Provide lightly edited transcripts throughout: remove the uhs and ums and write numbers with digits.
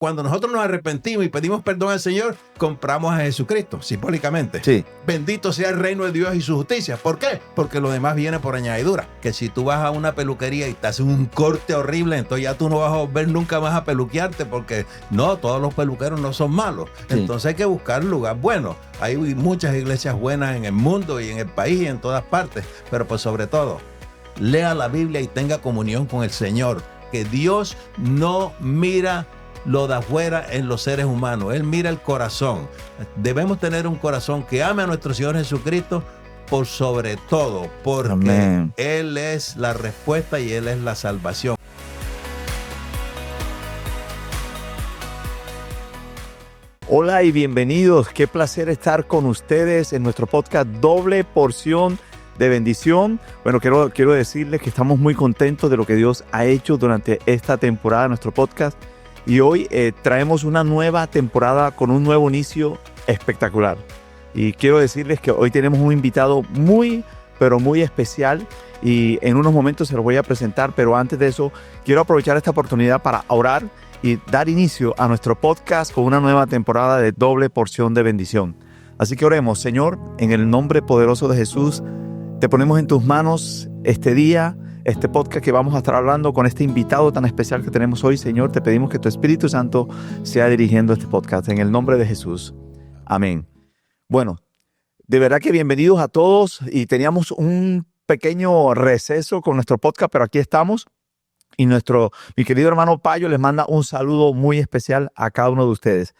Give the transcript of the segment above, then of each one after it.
Cuando nosotros nos arrepentimos y pedimos perdón al Señor, compramos a Jesucristo, simbólicamente. Sí. Bendito sea el reino de Dios y su justicia. ¿Por qué? Porque lo demás viene por añadidura. Que si tú vas a una peluquería y te hacen un corte horrible, entonces ya tú no vas a volver nunca más a peluquearte, porque no, todos los peluqueros no son malos. Sí. Entonces hay que buscar un lugar bueno. Hay muchas iglesias buenas en el mundo y en el país y en todas partes. Pero pues sobre todo, lea la Biblia y tenga comunión con el Señor. Que Dios no mira lo de afuera en los seres humanos. Él mira el corazón. Debemos tener un corazón que ame a nuestro Señor Jesucristo por sobre todo, porque Amén. Él es la respuesta y Él es la salvación. Hola y bienvenidos. Qué placer estar con ustedes en nuestro podcast Doble Porción de Bendición. Bueno, quiero decirles que estamos muy contentos de lo que Dios ha hecho durante esta temporada de nuestro podcast. Y hoy traemos una nueva temporada con un nuevo inicio espectacular. Y quiero decirles que hoy tenemos un invitado muy, pero muy especial. Y en unos momentos se lo voy a presentar. Pero antes de eso, quiero aprovechar esta oportunidad para orar y dar inicio a nuestro podcast con una nueva temporada de Doble Porción de Bendición. Así que oremos. Señor, en el nombre poderoso de Jesús, te ponemos en tus manos este día, este podcast que vamos a estar hablando con este invitado tan especial que tenemos hoy. Señor, te pedimos que tu Espíritu Santo sea dirigiendo este podcast en el nombre de Jesús. Amén. Bueno, de verdad que bienvenidos a todos, y teníamos un pequeño receso con nuestro podcast, pero aquí estamos. Y mi querido hermano Payo les manda un saludo muy especial a cada uno de ustedes.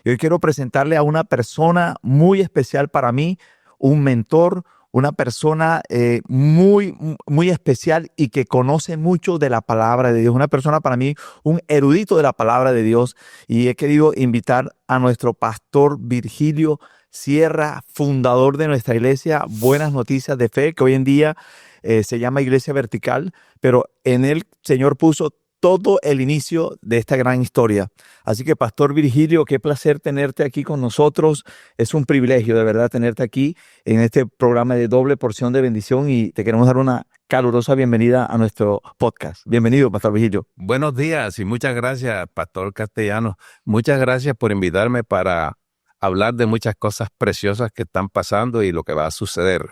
Y hoy quiero presentarle a una persona muy especial para mí, un mentor, una persona muy, muy especial y que conoce mucho de la palabra de Dios. Una persona para mí, un erudito de la palabra de Dios. Y he querido invitar a nuestro pastor Virgilio Sierra, fundador de nuestra iglesia Buenas Noticias de Fe, que hoy en día se llama Iglesia Vertical, pero en él el Señor puso todo el inicio de esta gran historia. Así que, Pastor Virgilio, qué placer tenerte aquí con nosotros. Es un privilegio, de verdad, tenerte aquí en este programa de Doble Porción de Bendición, y te queremos dar una calurosa bienvenida a nuestro podcast. Bienvenido, Pastor Virgilio. Buenos días y muchas gracias, Pastor Castellano. Muchas gracias por invitarme para hablar de muchas cosas preciosas que están pasando y lo que va a suceder.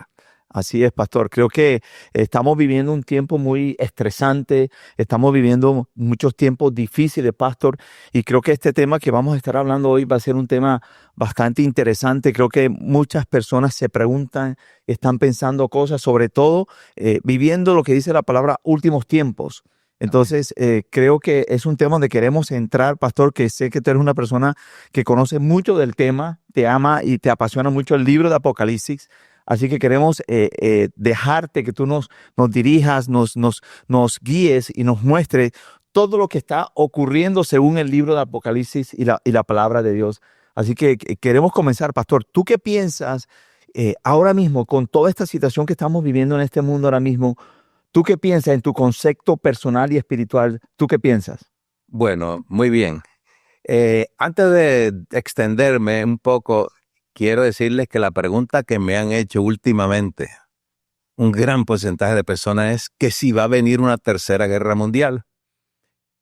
Así es, pastor. Creo que estamos viviendo un tiempo muy estresante, estamos viviendo muchos tiempos difíciles, pastor, y creo que este tema que vamos a estar hablando hoy va a ser un tema bastante interesante. Creo que muchas personas se preguntan, están pensando cosas, sobre todo viviendo lo que dice la palabra últimos tiempos. Entonces, creo que es un tema donde queremos entrar, pastor, que sé que tú eres una persona que conoce mucho del tema, te ama y te apasiona mucho el libro de Apocalipsis. Así que queremos dejarte que tú nos dirijas, nos guíes y nos muestres todo lo que está ocurriendo según el libro de Apocalipsis y la palabra de Dios. Así que queremos comenzar, pastor. ¿Tú qué piensas ahora mismo con toda esta situación que estamos viviendo en este mundo ahora mismo? ¿Tú qué piensas en tu concepto personal y espiritual? ¿Tú qué piensas? Bueno, muy bien. Antes de extenderme un poco, quiero decirles que la pregunta que me han hecho últimamente, un gran porcentaje de personas, es que si va a venir una tercera guerra mundial.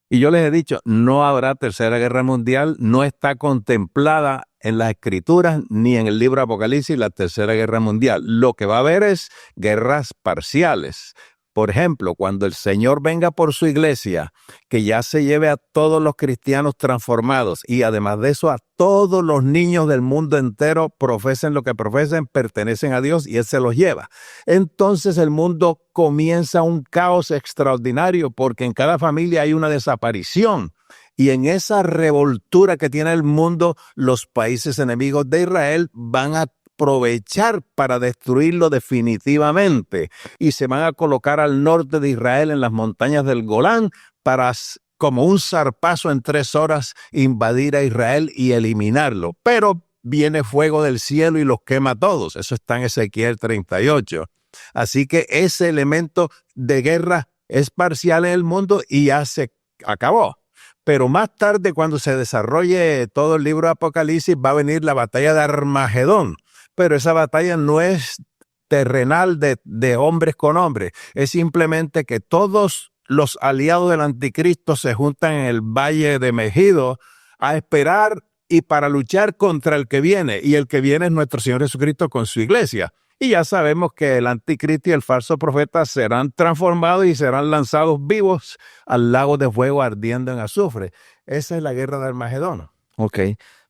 Y yo les he dicho, no habrá tercera guerra mundial, no está contemplada en las Escrituras ni en el libro de Apocalipsis la tercera guerra mundial. Lo que va a haber es guerras parciales. Por ejemplo, cuando el Señor venga por su iglesia, que ya se lleve a todos los cristianos transformados y además de eso a todos los niños del mundo entero, profesen lo que profesen, pertenecen a Dios y Él se los lleva. Entonces el mundo comienza un caos extraordinario porque en cada familia hay una desaparición. Y en esa revoltura que tiene el mundo, los países enemigos de Israel van a aprovechar para destruirlo definitivamente y se van a colocar al norte de Israel en las montañas del Golán para, como un zarpazo en 3 horas, invadir a Israel y eliminarlo. Pero viene fuego del cielo y los quema a todos. Eso está en Ezequiel 38. Así que ese elemento de guerra es parcial en el mundo y ya se acabó. Pero más tarde, cuando se desarrolle todo el libro de Apocalipsis, va a venir la batalla de Armagedón. Pero esa batalla no es terrenal de hombres con hombres. Es simplemente que todos los aliados del anticristo se juntan en el valle de Megido a esperar y para luchar contra el que viene. Y el que viene es nuestro Señor Jesucristo con su iglesia. Y ya sabemos que el anticristo y el falso profeta serán transformados y serán lanzados vivos al lago de fuego ardiendo en azufre. Esa es la guerra de Armagedón. Ok.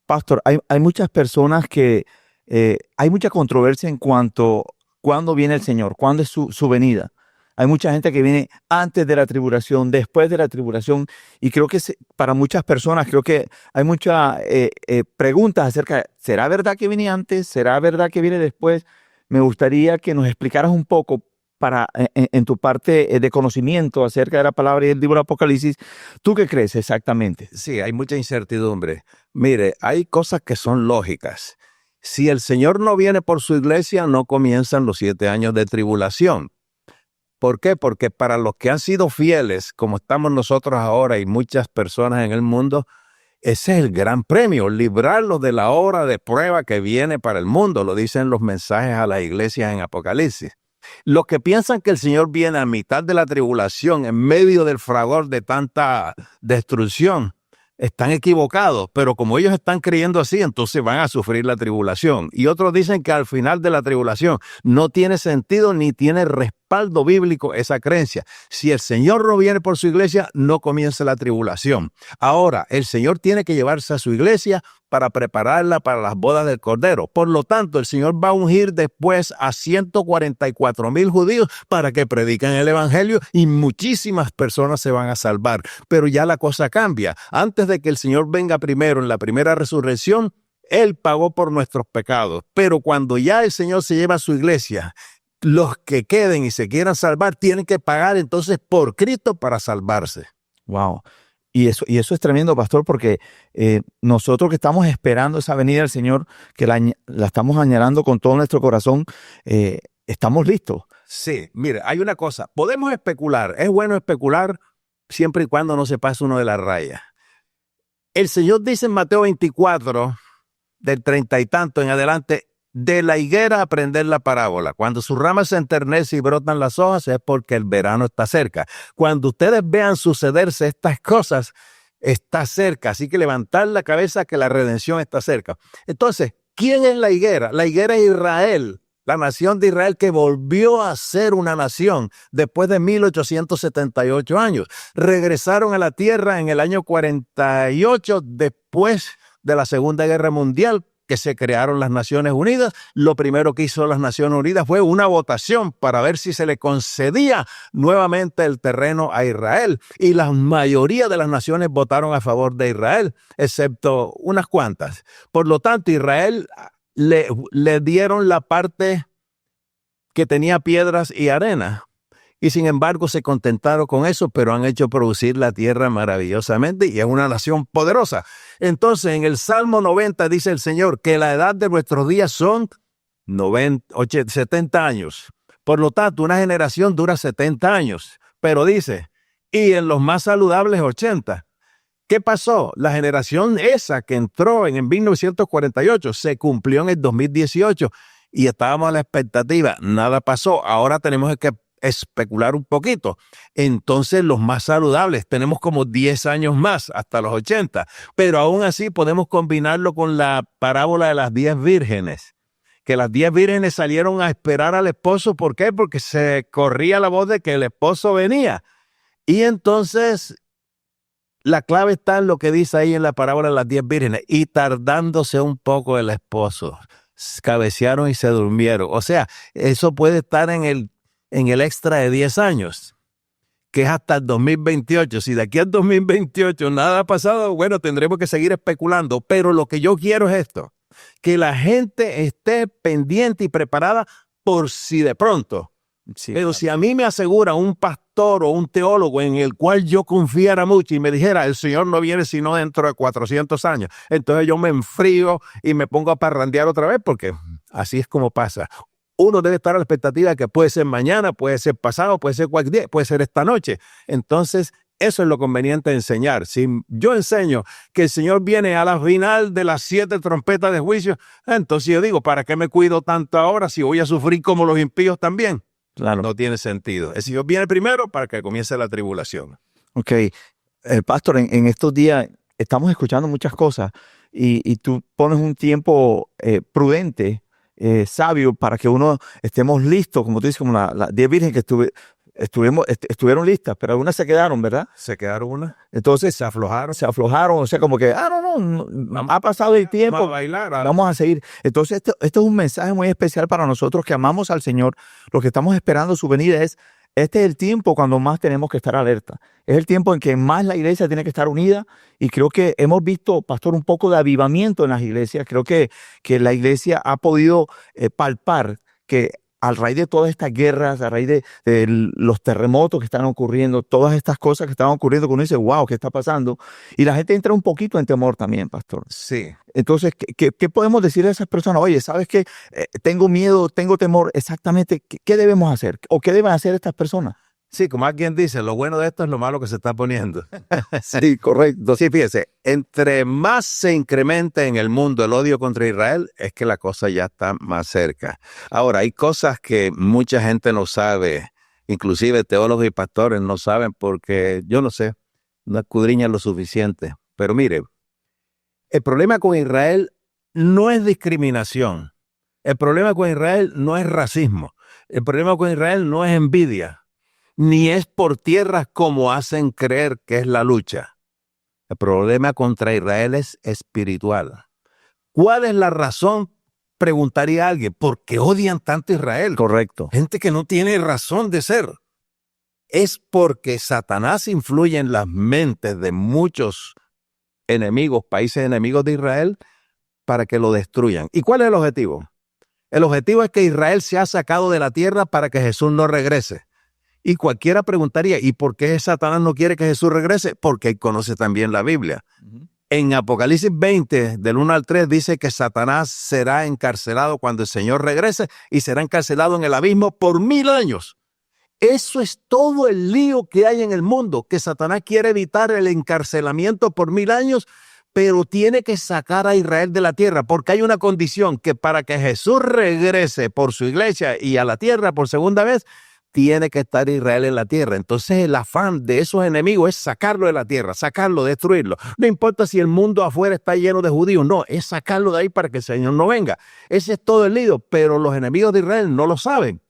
Pastor, hay muchas personas que hay mucha controversia en cuanto a cuándo viene el Señor, cuándo es su venida. Hay mucha gente que viene antes de la tribulación, después de la tribulación, y creo que para muchas personas, creo que hay muchas preguntas acerca de, ¿será verdad que viene antes? ¿Será verdad que viene después? Me gustaría que nos explicaras un poco en tu parte de conocimiento acerca de la palabra y el libro de Apocalipsis. ¿Tú qué crees exactamente? Sí, hay mucha incertidumbre. Mire, hay cosas que son lógicas. Si el Señor no viene por su iglesia, no comienzan los 7 años de tribulación. ¿Por qué? Porque para los que han sido fieles, como estamos nosotros ahora y muchas personas en el mundo, ese es el gran premio, librarlos de la hora de prueba que viene para el mundo, lo dicen los mensajes a las iglesias en Apocalipsis. Los que piensan que el Señor viene a mitad de la tribulación, en medio del fragor de tanta destrucción, están equivocados, pero como ellos están creyendo así, entonces van a sufrir la tribulación. Y otros dicen que al final de la tribulación no tiene sentido ni tiene respaldo bíblico esa creencia. Si el Señor no viene por su iglesia, no comienza la tribulación. Ahora, el Señor tiene que llevarse a su iglesia para prepararla para las bodas del Cordero. Por lo tanto, el Señor va a ungir después a 144,000 judíos para que prediquen el evangelio y muchísimas personas se van a salvar. Pero ya la cosa cambia. Antes de que el Señor venga primero en la primera resurrección, Él pagó por nuestros pecados. Pero cuando ya el Señor se lleva a su iglesia, los que queden y se quieran salvar tienen que pagar entonces por Cristo para salvarse. Wow. Y eso es tremendo, pastor, porque nosotros que estamos esperando esa venida del Señor, que la estamos añorando con todo nuestro corazón, estamos listos. Sí, mire, hay una cosa, podemos especular, es bueno especular siempre y cuando no se pase uno de la raya. El Señor dice en Mateo 24, del 30 y tanto en adelante, de la higuera aprender la parábola. Cuando sus ramas se enternecen y brotan las hojas es porque el verano está cerca. Cuando ustedes vean sucederse estas cosas, está cerca. Así que levantar la cabeza que la redención está cerca. Entonces, ¿quién es la higuera? La higuera es Israel, la nación de Israel que volvió a ser una nación después de 1878 años. Regresaron a la tierra en el año 48 después de la Segunda Guerra Mundial, que se crearon las Naciones Unidas. Lo primero que hizo las Naciones Unidas fue una votación para ver si se le concedía nuevamente el terreno a Israel. Y la mayoría de las naciones votaron a favor de Israel, excepto unas cuantas. Por lo tanto, Israel le dieron la parte que tenía piedras y arena. Y sin embargo se contentaron con eso, pero han hecho producir la tierra maravillosamente y es una nación poderosa. Entonces en el Salmo 90 dice el Señor que la edad de nuestros días son 70 años. Por lo tanto, una generación dura 70 años. Pero dice, y en los más saludables 80. ¿Qué pasó? La generación esa que entró en 1948 se cumplió en el 2018 y estábamos a la expectativa. Nada pasó. Ahora tenemos que especular un poquito. Entonces los más saludables tenemos como 10 años más hasta los 80, pero aún así podemos combinarlo con la parábola de las 10 vírgenes, que las 10 vírgenes salieron a esperar al esposo. ¿Por qué? Porque se corría la voz de que el esposo venía. Y entonces la clave está en lo que dice ahí en la parábola de las 10 vírgenes, y tardándose un poco el esposo, cabecearon y se durmieron. O sea, eso puede estar en el extra de 10 años, que es hasta el 2028. Si de aquí al 2028 nada ha pasado, bueno, tendremos que seguir especulando. Pero lo que yo quiero es esto, que la gente esté pendiente y preparada por si de pronto. Sí, pero claro, si a mí me asegura un pastor o un teólogo en el cual yo confiara mucho y me dijera, el Señor no viene sino dentro de 400 años, entonces yo me enfrío y me pongo a parrandear otra vez, porque así es como pasa. Uno debe estar a la expectativa de que puede ser mañana, puede ser pasado, puede ser cualquier día, puede ser esta noche. Entonces, eso es lo conveniente de enseñar. Si yo enseño que el Señor viene a la final de las 7 trompetas de juicio, entonces yo digo, ¿para qué me cuido tanto ahora si voy a sufrir como los impíos también? Claro. No tiene sentido. El Señor viene primero para que comience la tribulación. Ok. Pastor, en estos días estamos escuchando muchas cosas y tú pones un tiempo prudente, sabio, para que uno estemos listos, como tú dices, como las 10 vírgenes que estuvieron listas, pero algunas se quedaron, ¿verdad? Se quedaron una, Entonces se aflojaron. se aflojaron, o sea, como que, no, ha pasado el tiempo, Vamos a bailar. vamos a seguir. Entonces, esto es un mensaje muy especial para nosotros que amamos al Señor. Lo que estamos esperando su venida este es el tiempo cuando más tenemos que estar alerta. Es el tiempo en que más la iglesia tiene que estar unida y creo que hemos visto, pastor, un poco de avivamiento en las iglesias. Creo que la iglesia ha podido palpar que a raíz de todas estas guerras, a raíz de los terremotos que están ocurriendo, todas estas cosas que están ocurriendo, que uno dice, wow, ¿qué está pasando? Y la gente entra un poquito en temor también, pastor. Sí. Entonces, ¿qué podemos decir a esas personas? Oye, ¿sabes qué? Tengo miedo, tengo temor. Exactamente, ¿qué debemos hacer? ¿O qué deben hacer estas personas? Sí, como alguien dice, lo bueno de esto es lo malo que se está poniendo. Sí, correcto. Sí, fíjese, entre más se incrementa en el mundo el odio contra Israel, es que la cosa ya está más cerca. Ahora, hay cosas que mucha gente no sabe, inclusive teólogos y pastores no saben porque, yo no sé, no escudriñan lo suficiente. Pero mire, el problema con Israel no es discriminación. El problema con Israel no es racismo. El problema con Israel no es envidia, ni es por tierras como hacen creer que es la lucha. El problema contra Israel es espiritual. ¿Cuál es la razón? Preguntaría alguien. ¿Por qué odian tanto a Israel? Correcto. Gente que no tiene razón de ser. Es porque Satanás influye en las mentes de muchos enemigos, países enemigos de Israel, para que lo destruyan. ¿Y cuál es el objetivo? El objetivo es que Israel sea sacado de la tierra para que Jesús no regrese. Y cualquiera preguntaría, ¿y por qué Satanás no quiere que Jesús regrese? Porque él conoce también la Biblia. En Apocalipsis 20, del 1 al 3, dice que Satanás será encarcelado cuando el Señor regrese y será encarcelado en el abismo por 1000 años. Eso es todo el lío que hay en el mundo, que Satanás quiere evitar el encarcelamiento por 1000 años, pero tiene que sacar a Israel de la tierra, porque hay una condición, que para que Jesús regrese por su iglesia y a la tierra por segunda vez, tiene que estar Israel en la tierra. Entonces el afán de esos enemigos es sacarlo de la tierra, sacarlo, destruirlo. No importa si el mundo afuera está lleno de judíos, no, es sacarlo de ahí para que el Señor no venga. Ese es todo el lío, pero los enemigos de Israel no lo saben.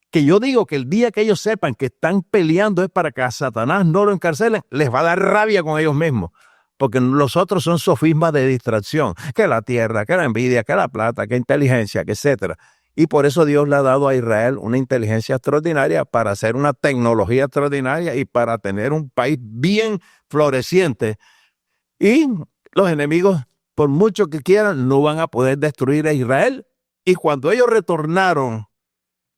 Que yo digo que el día que ellos sepan que están peleando es para que a Satanás no lo encarcelen, les va a dar rabia con ellos mismos. Porque los otros son sofismas de distracción, que la tierra, que la envidia, que la plata, que inteligencia, que etcétera. Y por eso Dios le ha dado a Israel una inteligencia extraordinaria para hacer una tecnología extraordinaria y para tener un país bien floreciente. Y los enemigos, por mucho que quieran, no van a poder destruir a Israel. Y cuando ellos retornaron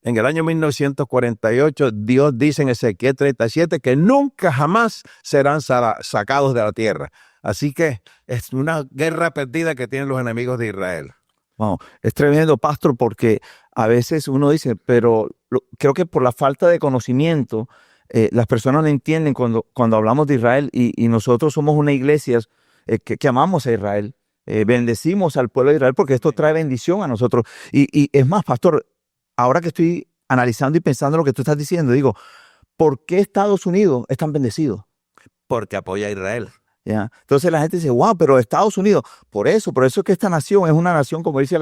en el año 1948, Dios dice en Ezequiel 37 que nunca jamás serán sacados de la tierra. Así que es una guerra perdida que tienen los enemigos de Israel. Wow, es tremendo, pastor, porque a veces uno dice, pero creo que por la falta de conocimiento, las personas no entienden cuando hablamos de Israel y nosotros somos una iglesia que amamos a Israel, bendecimos al pueblo de Israel porque esto trae bendición a nosotros. Y es más, pastor, ahora que estoy analizando y pensando lo que tú estás diciendo, digo, ¿por qué Estados Unidos es tan bendecido? Porque apoya a Israel. ¿Ya? Entonces la gente dice, wow, pero Estados Unidos, por eso es que esta nación es una nación, como dice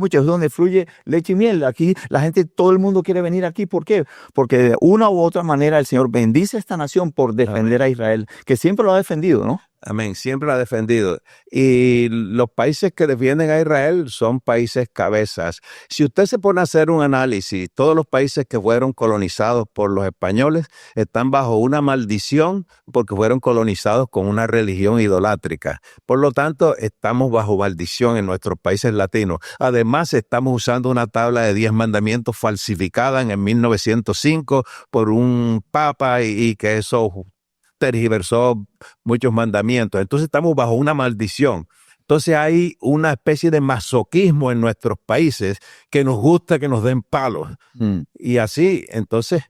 mucho, es donde fluye leche y miel. Aquí la gente, todo el mundo quiere venir aquí. ¿Por qué? Porque de una u otra manera el Señor bendice a esta nación por defender a Israel, que siempre lo ha defendido, ¿no? Amén, siempre lo ha defendido. Y los países que defienden a Israel son países cabezas. Si usted se pone a hacer un análisis, todos los países que fueron colonizados por los españoles están bajo una maldición porque fueron colonizados con una religión idolátrica. Por lo tanto, estamos bajo maldición en nuestros países latinos. Además, estamos usando una tabla de 10 mandamientos falsificada en 1905 por un papa y que eso tergiversó muchos mandamientos. Entonces estamos bajo una maldición. Entonces hay una especie de masoquismo en nuestros países que nos gusta que nos den palos. Y así, entonces,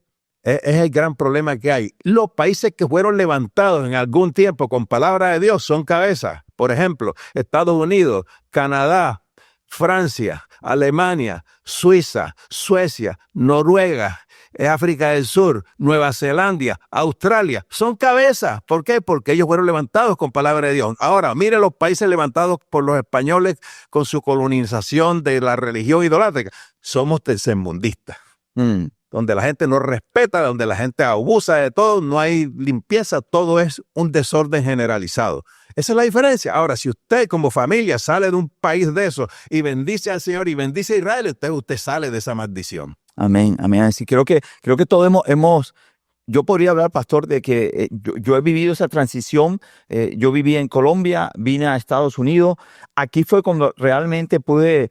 es el gran problema que hay. Los países que fueron levantados en algún tiempo con palabra de Dios son cabezas. Por ejemplo, Estados Unidos, Canadá, Francia, Alemania, Suiza, Suecia, Noruega, África del Sur, Nueva Zelanda, Australia, son cabezas. ¿Por qué? Porque ellos fueron levantados con palabra de Dios. Ahora, mire los países levantados por los españoles con su colonización de la religión idolátrica. Somos tercermundistas, donde la gente no respeta, donde la gente abusa de todo, no hay limpieza, todo es un desorden generalizado. Esa es la diferencia. Ahora, si usted como familia sale de un país de eso y bendice al Señor y bendice a Israel, usted sale de esa maldición. Amén, amén. Así creo que todos hemos yo podría hablar, pastor, de que yo he vivido esa transición. Yo viví en Colombia, vine a Estados Unidos. Aquí fue cuando realmente pude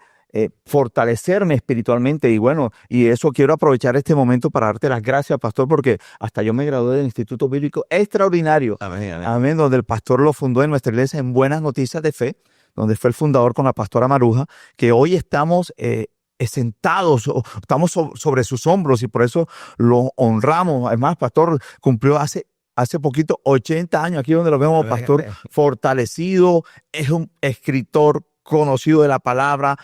fortalecerme espiritualmente. Y bueno, y eso quiero aprovechar este momento para darte las gracias, pastor, porque hasta yo me gradué del Instituto Bíblico Extraordinario. Amén, amén. Amén, donde el pastor lo fundó en nuestra iglesia en Buenas Noticias de Fe, donde fue el fundador con la pastora Maruja, que hoy estamos sentados, estamos sobre sus hombros y por eso lo honramos. Además, pastor cumplió hace poquito 80 años, aquí donde lo vemos, pastor fortalecido, es un escritor conocido de la palabra,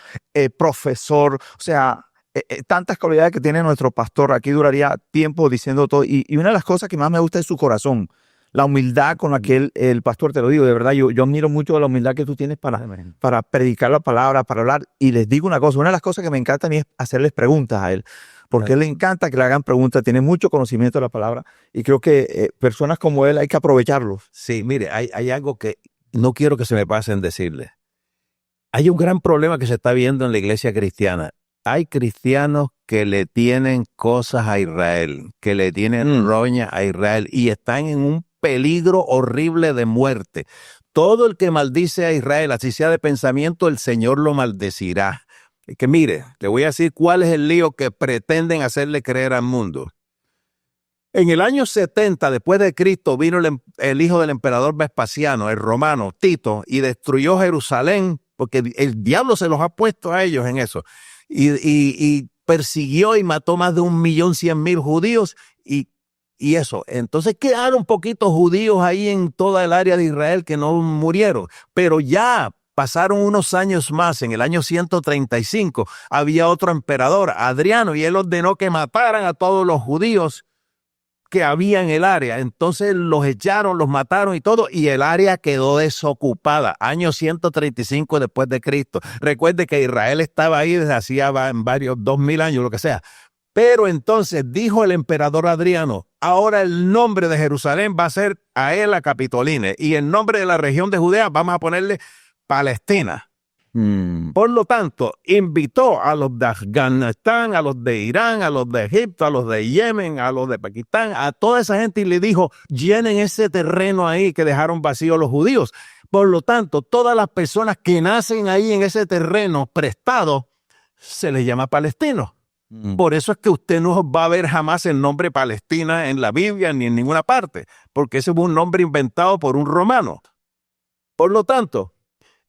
profesor, o sea, tantas cualidades que tiene nuestro pastor. Aquí duraría tiempo diciendo todo. Y una de las cosas que más me gusta es su corazón. La humildad con la que el pastor, te lo digo, de verdad, yo admiro mucho la humildad que tú tienes para predicar la palabra, para hablar. Y les digo una cosa, una de las cosas que me encanta a mí es hacerles preguntas a él, porque a él le encanta que le hagan preguntas, tiene mucho conocimiento de la palabra, y creo que personas como él hay que aprovecharlos. Sí, mire, hay algo que no quiero que se me pase en decirle. Hay un gran problema que se está viendo en la iglesia cristiana. Hay cristianos que le tienen cosas a Israel, que le tienen roña a Israel y están en un peligro horrible de muerte. Todo el que maldice a Israel, así sea de pensamiento, el Señor lo maldecirá. Que mire, le voy a decir cuál es el lío que pretenden hacerle creer al mundo. En el año 70 después de Cristo vino el hijo del emperador Vespasiano, el romano, Tito, y destruyó Jerusalén, porque el diablo se los ha puesto a ellos en eso. Y persiguió y mató más de 1.100.000 judíos y eso. Entonces quedaron poquitos judíos ahí en toda el área de Israel que no murieron. Pero ya pasaron unos años más. En el año 135 había otro emperador, Adriano, y él ordenó que mataran a todos los judíos que había en el área. Entonces los echaron, los mataron y todo, y el área quedó desocupada. Año 135 después de Cristo. Recuerde que Israel estaba ahí desde hacía varios 2.000 años, lo que sea. Pero entonces dijo el emperador Adriano, ahora el nombre de Jerusalén va a ser Aela Capitoline, y el nombre de la región de Judea vamos a ponerle Palestina. Por lo tanto, invitó a los de Afganistán, a los de Irán, a los de Egipto, a los de Yemen, a los de Pakistán, a toda esa gente, y le dijo, llenen ese terreno ahí que dejaron vacío los judíos. Por lo tanto, todas las personas que nacen ahí en ese terreno prestado, se les llama palestinos. Por eso es que usted no va a ver jamás el nombre Palestina en la Biblia ni en ninguna parte, porque ese fue un nombre inventado por un romano. Por lo tanto,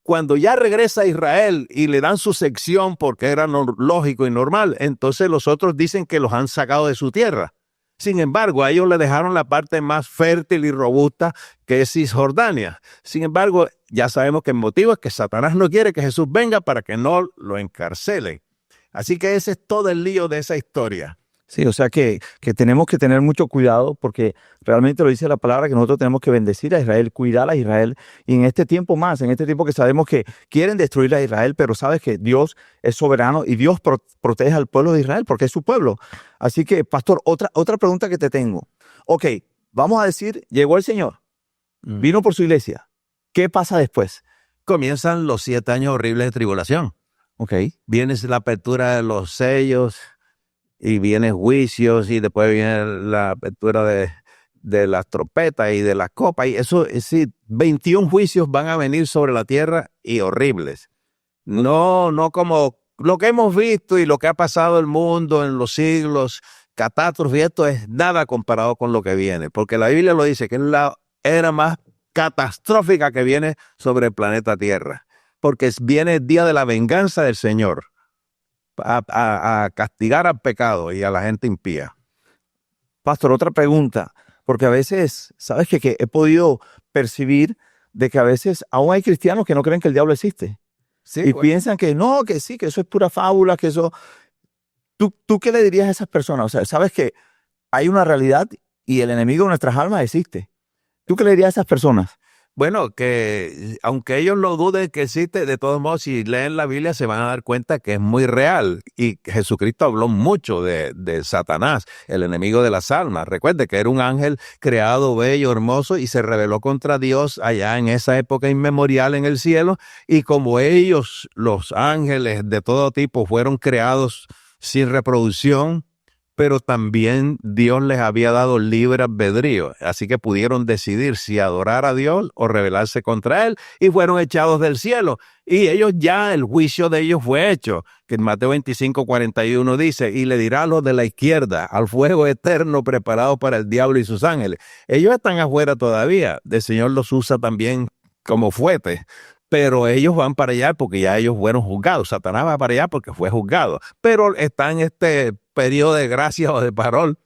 cuando ya regresa a Israel y le dan su sección porque era lógico y normal, entonces los otros dicen que los han sacado de su tierra. Sin embargo, a ellos le dejaron la parte más fértil y robusta, que es Cisjordania. Sin embargo, ya sabemos que el motivo es que Satanás no quiere que Jesús venga para que no lo encarcelen. Así que ese es todo el lío de esa historia. Sí, o sea que tenemos que tener mucho cuidado, porque realmente lo dice la palabra que nosotros tenemos que bendecir a Israel, cuidar a Israel. Y en este tiempo más, en este tiempo que sabemos que quieren destruir a Israel, pero sabes que Dios es soberano y Dios protege al pueblo de Israel porque es su pueblo. Así que, pastor, otra pregunta que te tengo. Ok, vamos a decir, llegó el Señor, vino por su iglesia. ¿Qué pasa después? Comienzan los 7 años horribles de tribulación. Ok. Viene la apertura de los sellos, y vienen juicios, y después viene la apertura de las trompetas y de las copas. Y eso, sí, 21 juicios van a venir sobre la tierra y horribles. No como lo que hemos visto y lo que ha pasado en el mundo en los siglos, catástrofe, esto es nada comparado con lo que viene. Porque la Biblia lo dice, que es la era más catastrófica que viene sobre el planeta Tierra. Porque viene el día de la venganza del Señor. A castigar al pecado y a la gente impía. Pastor, otra pregunta, porque a veces, ¿sabes qué? Que he podido percibir de que a veces aún hay cristianos que no creen que el diablo existe. Sí, y piensan que no, que sí, que eso es pura fábula, que eso... ¿Tú qué le dirías a esas personas? O sea, ¿sabes qué? hay una realidad y el enemigo de nuestras almas existe. ¿Tú qué le dirías a esas personas? Bueno, que aunque ellos lo duden que existe, de todos modos, si leen la Biblia se van a dar cuenta que es muy real. Y Jesucristo habló mucho de Satanás, el enemigo de las almas. Recuerde que era un ángel creado, bello, hermoso, y se rebeló contra Dios allá en esa época inmemorial en el cielo. Y como ellos, los ángeles de todo tipo, fueron creados sin reproducción, pero también Dios les había dado libre albedrío, así que pudieron decidir si adorar a Dios o rebelarse contra Él, y fueron echados del cielo. Y ellos ya, el juicio de ellos fue hecho, que en Mateo 25:41 dice, y le dirá a los de la izquierda, al fuego eterno preparado para el diablo y sus ángeles. Ellos están afuera todavía, el Señor los usa también como fuete, pero ellos van para allá porque ya ellos fueron juzgados. Satanás va para allá porque fue juzgado, pero está en este periodo de gracia o de parol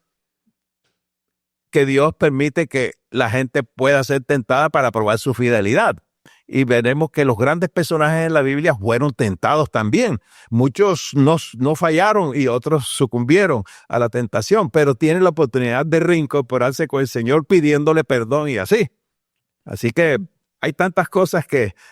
que Dios permite que la gente pueda ser tentada para probar su fidelidad. Y veremos que los grandes personajes en la Biblia fueron tentados también. Muchos no fallaron y otros sucumbieron a la tentación, pero tienen la oportunidad de reincorporarse con el Señor pidiéndole perdón y así. Así que hay tantas cosas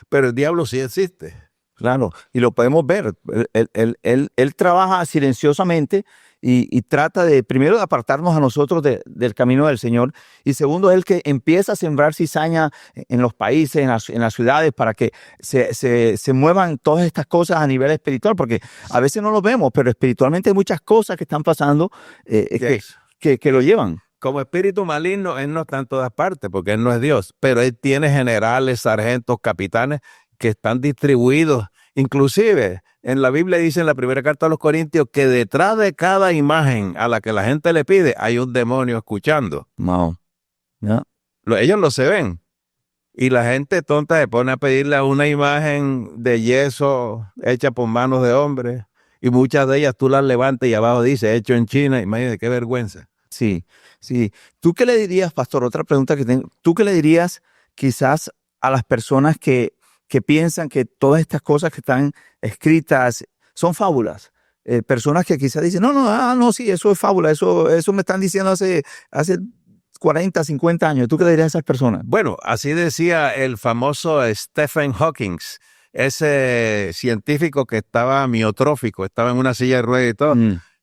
pero el diablo sí existe. Claro, y lo podemos ver. Él trabaja silenciosamente y trata de, primero, de apartarnos a nosotros del camino del Señor, y segundo, él que empieza a sembrar cizaña en los países, en las ciudades, para que se muevan todas estas cosas a nivel espiritual, porque a veces no lo vemos, pero espiritualmente hay muchas cosas que están pasando Yes. que lo llevan. Como espíritu maligno, Él no está en todas partes, porque Él no es Dios, pero Él tiene generales, sargentos, capitanes que están distribuidos. Inclusive, en la Biblia dice en la primera carta a los Corintios que detrás de cada imagen a la que la gente le pide hay un demonio escuchando. Wow. ¿Ya? Ellos lo se ven. Y la gente tonta se pone a pedirle a una imagen de yeso hecha por manos de hombres, y muchas de ellas tú las levantas y abajo dice hecho en China. Imagínate qué vergüenza. Sí, sí. ¿Tú qué le dirías, pastor? Otra pregunta que tengo. ¿Tú qué le dirías quizás a las personas que piensan que todas estas cosas que están escritas son fábulas? Personas que quizás dicen, no, sí, eso es fábula, eso me están diciendo hace 40, 50 años. ¿Tú qué le dirías a esas personas? Bueno, así decía el famoso Stephen Hawking, ese científico que estaba miotrófico, estaba en una silla de ruedas y todo.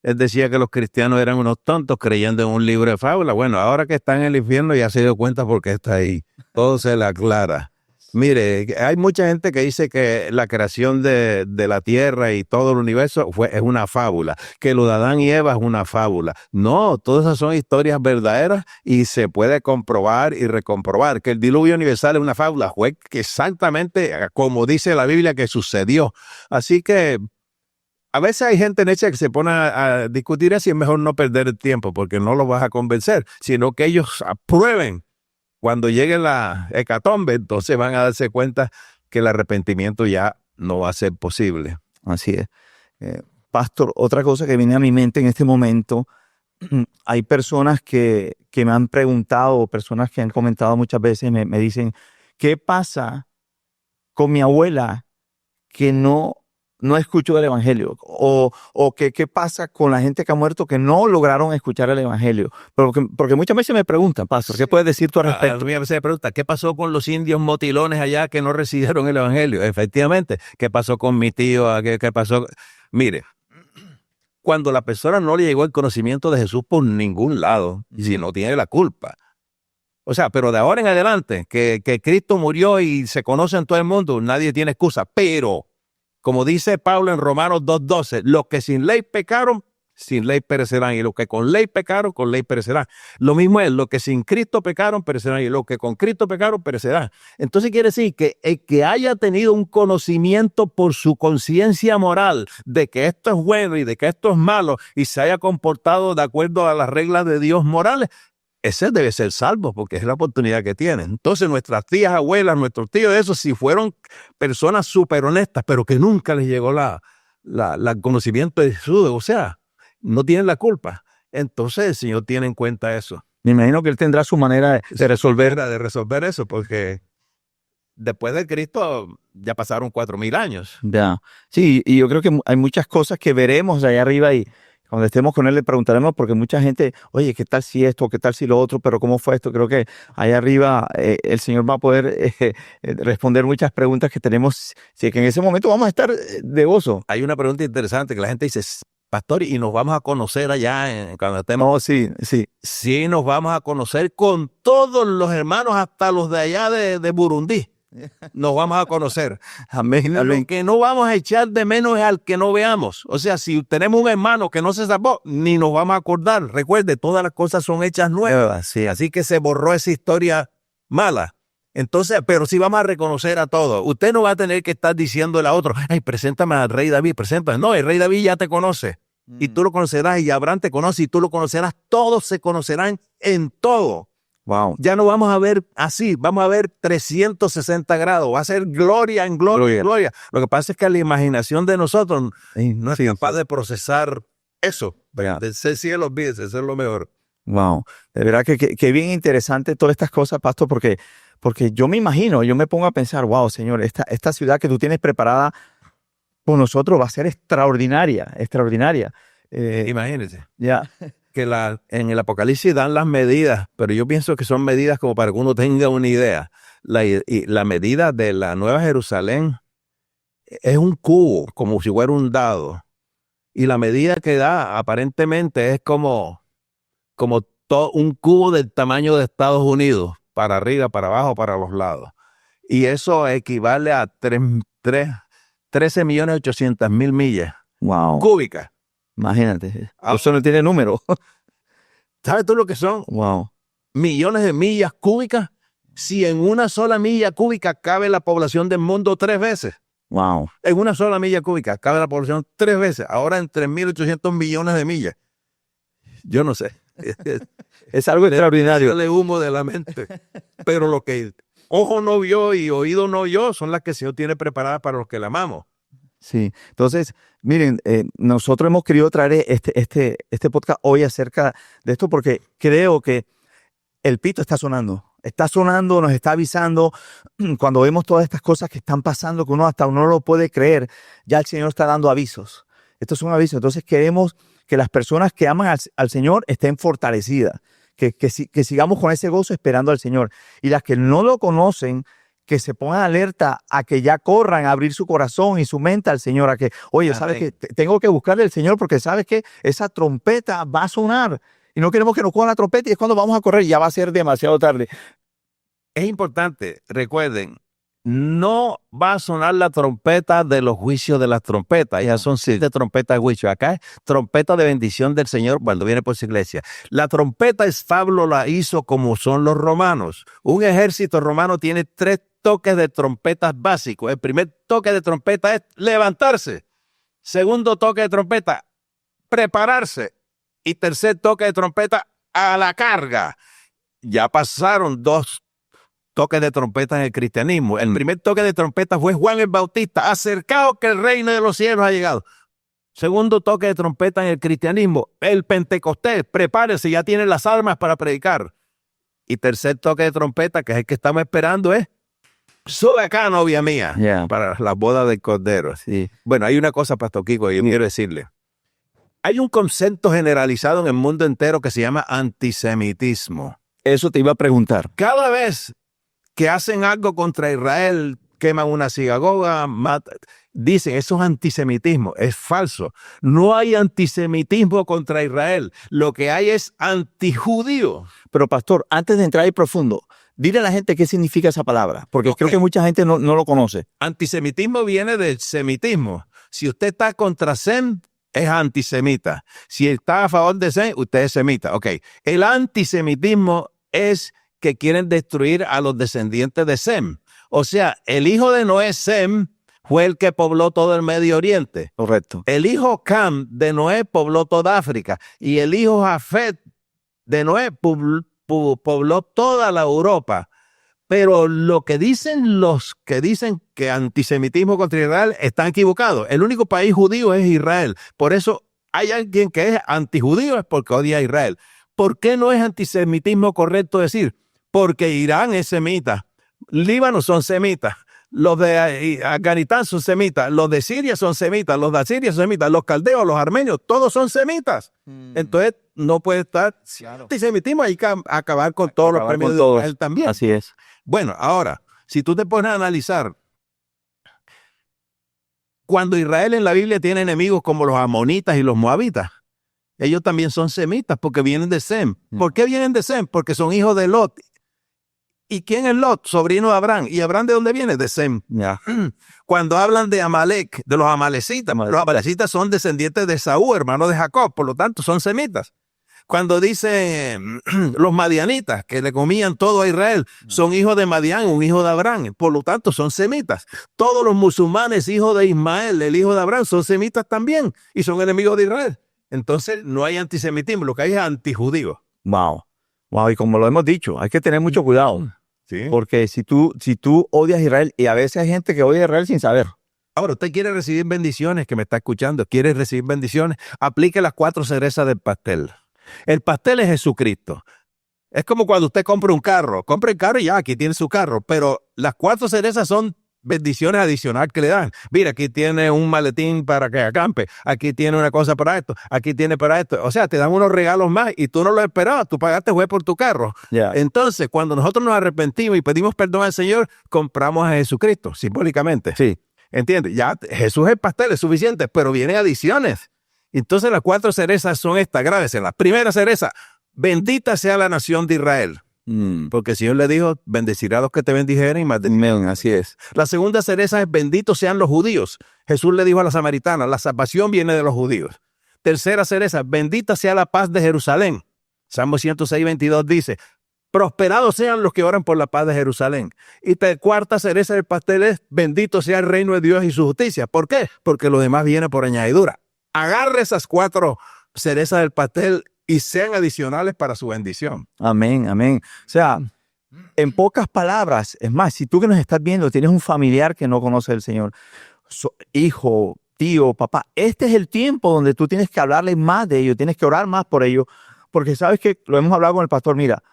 Él decía que los cristianos eran unos tontos creyendo en un libro de fábula. Bueno, ahora que está en el infierno ya se dio cuenta por qué está ahí. Todo se le aclara. Mire, hay mucha gente que dice que la creación de la tierra y todo el universo es una fábula, que lo de Adán y Eva es una fábula. No, todas esas son historias verdaderas y se puede comprobar y recomprobar que el diluvio universal es una fábula. Fue exactamente como dice la Biblia que sucedió. Así que a veces hay gente necia que se pone a discutir así, es mejor no perder el tiempo porque no lo vas a convencer, sino que ellos aprueben. Cuando llegue la hecatombe, entonces van a darse cuenta que el arrepentimiento ya no va a ser posible. Así es. Pastor, otra cosa que viene a mi mente en este momento, hay personas que me han preguntado, personas que han comentado muchas veces, me dicen, ¿qué pasa con mi abuela que no escuchó el evangelio? O ¿qué pasa con la gente que ha muerto que no lograron escuchar el evangelio? Porque muchas veces me preguntan, pastor, ¿qué puedes decir tú al respecto? A mí a veces me preguntan, ¿qué pasó con los indios motilones allá que no recibieron el evangelio? Efectivamente, ¿qué pasó con mi tío? ¿Qué pasó? Mire, cuando la persona no le llegó el conocimiento de Jesús por ningún lado, y si no tiene la culpa. O sea, pero de ahora en adelante, que Cristo murió y se conoce en todo el mundo, nadie tiene excusa. Pero, como dice Pablo en Romanos 2:12, los que sin ley pecaron, sin ley perecerán, y los que con ley pecaron, con ley perecerán. Lo mismo es, los que sin Cristo pecaron, perecerán, y los que con Cristo pecaron, perecerán. Entonces quiere decir que el que haya tenido un conocimiento por su conciencia moral de que esto es bueno y de que esto es malo, y se haya comportado de acuerdo a las reglas de Dios morales, ese debe ser salvo porque es la oportunidad que tiene. Entonces nuestras tías, abuelas, nuestros tíos, esos si fueron personas súper honestas, pero que nunca les llegó el conocimiento de Jesús, o sea, no tienen la culpa. Entonces el Señor tiene en cuenta eso. Me imagino que Él tendrá su manera de resolver eso, porque después de Cristo ya pasaron 4,000 años. Ya. Sí, y yo creo que hay muchas cosas que veremos allá arriba y Cuando estemos con él le preguntaremos porque mucha gente, oye, ¿qué tal si esto? ¿Qué tal si lo otro? Pero ¿cómo fue esto? Creo que ahí arriba el Señor va a poder responder muchas preguntas que tenemos. Sí, que en ese momento vamos a estar de gozo. Hay una pregunta interesante que la gente dice, pastor, ¿y nos vamos a conocer allá cuando estemos? No, sí, sí. Sí, nos vamos a conocer con todos los hermanos, hasta los de allá de Burundi. Nos vamos a conocer. Amén, Lo amén. que no vamos a echar de menos es al que no veamos. O sea, si tenemos un hermano que no se salvó, ni nos vamos a acordar. Recuerde, todas las cosas son hechas nuevas. Sí, Así que se borró esa historia mala. Entonces, pero sí vamos a reconocer a todos. Usted no va a tener que estar diciéndole a otro, ay, preséntame al rey David, preséntame. No, el rey David ya te conoce. Y tú lo conocerás, y Abraham te conoce, y tú lo conocerás. Todos se conocerán en todo. Wow. Ya no vamos a ver así, vamos a ver 360 grados, va a ser gloria en gloria, gloria. Lo que pasa es que la imaginación de nosotros no es capaz de procesar eso. Del cielo, olvídese, eso es lo mejor. Wow. De verdad que bien interesante todas estas cosas, pastor, porque yo me imagino, yo me pongo a pensar, wow, Señor, esta ciudad que tú tienes preparada por nosotros va a ser extraordinaria, extraordinaria. Imagínense. Ya. Que en el Apocalipsis dan las medidas, pero yo pienso que son medidas como para que uno tenga una idea. La medida de la Nueva Jerusalén es un cubo, como si fuera un dado. Y la medida que da aparentemente es como un cubo del tamaño de Estados Unidos, para arriba, para abajo, para los lados. Y eso equivale a 13.800.000 millas cúbicas. Imagínate. Eso no tiene número. ¿Sabes tú lo que son? Wow. Millones de millas cúbicas. Si en una sola milla cúbica cabe la población del mundo 3 veces. Wow. En una sola milla cúbica cabe la población 3 veces. Ahora en 3.800 millones de millas. Yo no sé. Es algo extraordinario. Sale humo de la mente. Pero lo que ojo no vio y oído no oyó son las que el Señor tiene preparadas para los que la amamos. Sí, entonces, miren, nosotros hemos querido traer este podcast hoy acerca de esto porque creo que el pito está sonando, nos está avisando cuando vemos todas estas cosas que están pasando, que uno no lo puede creer, ya el Señor está dando avisos. Estos son avisos, entonces queremos que las personas que aman al Señor estén fortalecidas, que sigamos con ese gozo esperando al Señor. Y las que no lo conocen, que se pongan alerta a que ya corran a abrir su corazón y su mente al Señor, a que, oye, ¿sabes qué? Tengo que buscarle al Señor porque ¿sabes qué? Esa trompeta va a sonar y no queremos que nos cojan la trompeta y es cuando vamos a correr, ya va a ser demasiado tarde. Es importante, recuerden, no va a sonar la trompeta de los juicios de las trompetas. Ya son 7 trompetas de juicio. Acá es trompeta de bendición del Señor cuando viene por su iglesia. La trompeta Pablo la hizo como son los romanos. Un ejército romano tiene 3 toques de trompetas básicos. El primer toque de trompeta es levantarse. Segundo toque de trompeta, prepararse. Y tercer toque de trompeta, a la carga. Ya pasaron 2 toques de trompeta en el cristianismo. El primer toque de trompeta fue Juan el Bautista. Acercaos que el reino de los cielos ha llegado. Segundo toque de trompeta en el cristianismo, el Pentecostés. Prepárese, ya tiene las armas para predicar. Y tercer toque de trompeta, que es el que estamos esperando, es sube acá, novia mía, para las bodas del Cordero. Sí. Bueno, hay una cosa, Pastor Kiko, que yo quiero decirle. Hay un concepto generalizado en el mundo entero que se llama antisemitismo. Eso te iba a preguntar. Cada vez que hacen algo contra Israel, queman una sinagoga, dicen, eso es antisemitismo. Es falso. No hay antisemitismo contra Israel. Lo que hay es antijudío. Pero pastor, antes de entrar ahí profundo, dile a la gente qué significa esa palabra, porque creo que mucha gente no lo conoce. Antisemitismo viene del semitismo. Si usted está contra Sem, es antisemita. Si está a favor de Sem, usted es semita. Ok. El antisemitismo es que quieren destruir a los descendientes de Sem. O sea, el hijo de Noé, Sem, fue el que pobló todo el Medio Oriente. Correcto. El hijo Cam de Noé pobló toda África. Y el hijo Jafet de Noé pobló toda la Europa. Pero lo que dicen los que dicen que antisemitismo contra Israel están equivocados. El único país judío es Israel. Por eso hay alguien que es antijudío, es porque odia a Israel. ¿Por qué no es antisemitismo correcto decir? Porque Irán es semita, Líbano son semitas, los de Afganistán son semitas, los de Siria son semitas, los de Asiria son semitas, los caldeos, los armenios, todos son semitas. Entonces no puede estar antisemitismo, hay que acabar con todos los premios de Israel también. Así es. Bueno, ahora, si tú te pones a analizar, cuando Israel en la Biblia tiene enemigos como los amonitas y los moabitas, ellos también son semitas porque vienen de Sem. ¿Por qué vienen de Sem? Porque son hijos de Lot. ¿Y quién es Lot? Sobrino de Abraham. ¿Y Abraham de dónde viene? De Sem. Cuando hablan de Amalek, de los amalecitas, los amalecitas son descendientes de Saúl, hermano de Jacob, por lo tanto son semitas. Cuando dicen los madianitas, que le comían todo a Israel, son hijos de Madián, un hijo de Abraham, por lo tanto son semitas. Todos los musulmanes, hijos de Ismael, el hijo de Abraham, son semitas también y son enemigos de Israel. Entonces no hay antisemitismo, lo que hay es antijudío. Wow, y como lo hemos dicho, hay que tener mucho cuidado. Sí. Porque si tú odias a Israel, y a veces hay gente que odia a Israel sin saber. Ahora, usted quiere recibir bendiciones, que me está escuchando, quiere recibir bendiciones, aplique las 4 cerezas del pastel. El pastel es Jesucristo. Es como cuando usted compra un carro. Compra el carro y ya, aquí tiene su carro. Pero las 4 cerezas son bendiciones adicionales que le dan. Mira, aquí tiene un maletín para que acampe. Aquí tiene una cosa para esto. Aquí tiene para esto. O sea, te dan unos regalos más y tú no lo esperabas. Tú pagaste juez por tu carro. Yeah. Entonces, cuando nosotros nos arrepentimos y pedimos perdón al Señor, compramos a Jesucristo, simbólicamente. Sí. ¿Entiendes? Ya Jesús es el pastel, es suficiente, pero vienen adiciones. Entonces las 4 cerezas son estas, grábese. La primera cereza, bendita sea la nación de Israel. Porque el Señor le dijo, bendecirá a los que te bendijeren y maldecirán. Así es. La segunda cereza es, benditos sean los judíos. Jesús le dijo a la samaritana, la salvación viene de los judíos. Tercera cereza, bendita sea la paz de Jerusalén. Salmo 106, 22 dice, prosperados sean los que oran por la paz de Jerusalén. Y cuarta cereza del pastel es, bendito sea el reino de Dios y su justicia. ¿Por qué? Porque lo demás viene por añadidura. Agarre esas 4 cerezas del pastel y sean adicionales para su bendición. Amén, amén. O sea, en pocas palabras, es más, si tú que nos estás viendo tienes un familiar que no conoce al Señor, hijo, tío, papá, este es el tiempo donde tú tienes que hablarle más de ellos, tienes que orar más por ellos, porque sabes que lo hemos hablado con el pastor, mira,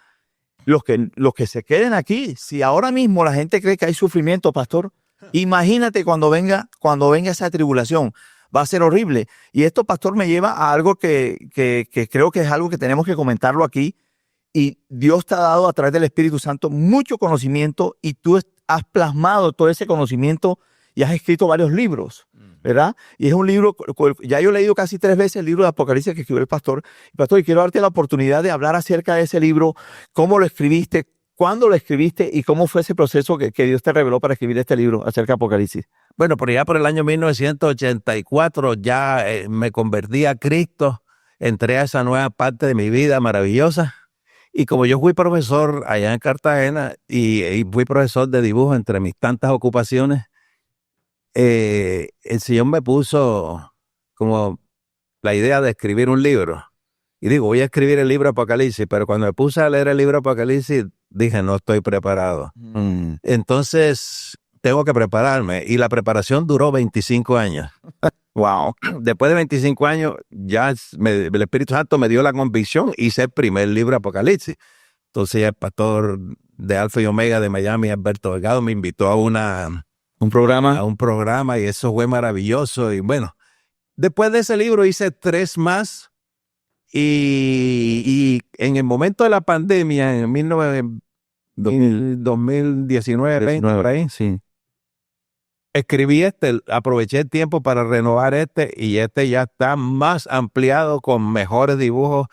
los que se queden aquí, si ahora mismo la gente cree que hay sufrimiento, pastor, imagínate cuando venga esa tribulación. Va a ser horrible. Y esto, pastor, me lleva a algo que creo que es algo que tenemos que comentarlo aquí. Y Dios te ha dado a través del Espíritu Santo mucho conocimiento y tú has plasmado todo ese conocimiento y has escrito varios libros, ¿verdad? Y es un libro, ya yo he leído casi 3 veces el libro de Apocalipsis que escribió el pastor. Pastor, y quiero darte la oportunidad de hablar acerca de ese libro, cómo lo escribiste, cuándo lo escribiste y cómo fue ese proceso que Dios te reveló para escribir este libro acerca de Apocalipsis. Bueno, por allá por el año 1984 ya me convertí a Cristo, entré a esa nueva parte de mi vida maravillosa. Y como yo fui profesor allá en Cartagena y fui profesor de dibujo entre mis tantas ocupaciones, el Señor me puso como la idea de escribir un libro. Y digo, voy a escribir el libro Apocalipsis, pero cuando me puse a leer el libro Apocalipsis, dije, no estoy preparado. Entonces, tengo que prepararme. Y la preparación duró 25 años. Wow. Después de 25 años, ya el Espíritu Santo me dio la convicción. Hice el primer libro Apocalipsis. Entonces, el pastor de Alfa y Omega de Miami, Alberto Delgado, me invitó a un programa y eso fue maravilloso. Y bueno, después de ese libro hice 3 más. Y en el momento de la pandemia, en 2019, 20, por ahí, sí. Escribí aproveché el tiempo para renovar y ya está más ampliado con mejores dibujos